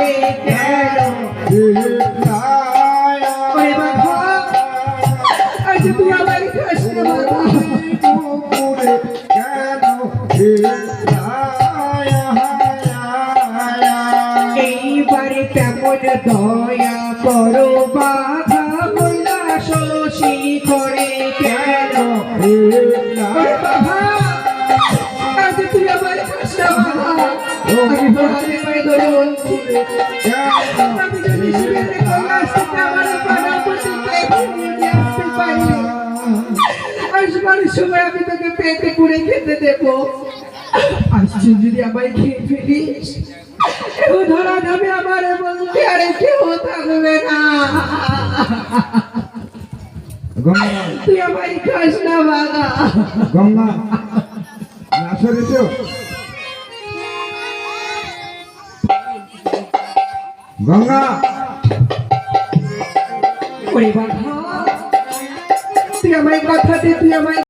করে কেন ওরে বাবা আজ তুই আমার কাছে বাবা এইবারে কেমন দয়া করো বাধা বইলা শশী করে কেন ওরে বাবা আজ তুই আমার কাছে বাবা আমি বলতে পারি ধরে বলছি আমি যদি শিবের কৈলাস থেকে আমার পানাপতিকে নিয়ে আসতে পারি আসবার সময় আমি তোকে পেটে পুড়ে খেতে দেবো আসছি যদি আমায় খেয়ে ফেলিস কেউ ধরা যাবে আমার বলতে আরে কেউ থাকবে না তুই আমায় খাস না বাবা গঙ্গা আসো রেছো গঙ্গা ওরে বাবা তুই আমায় কথা দে তুই আমায়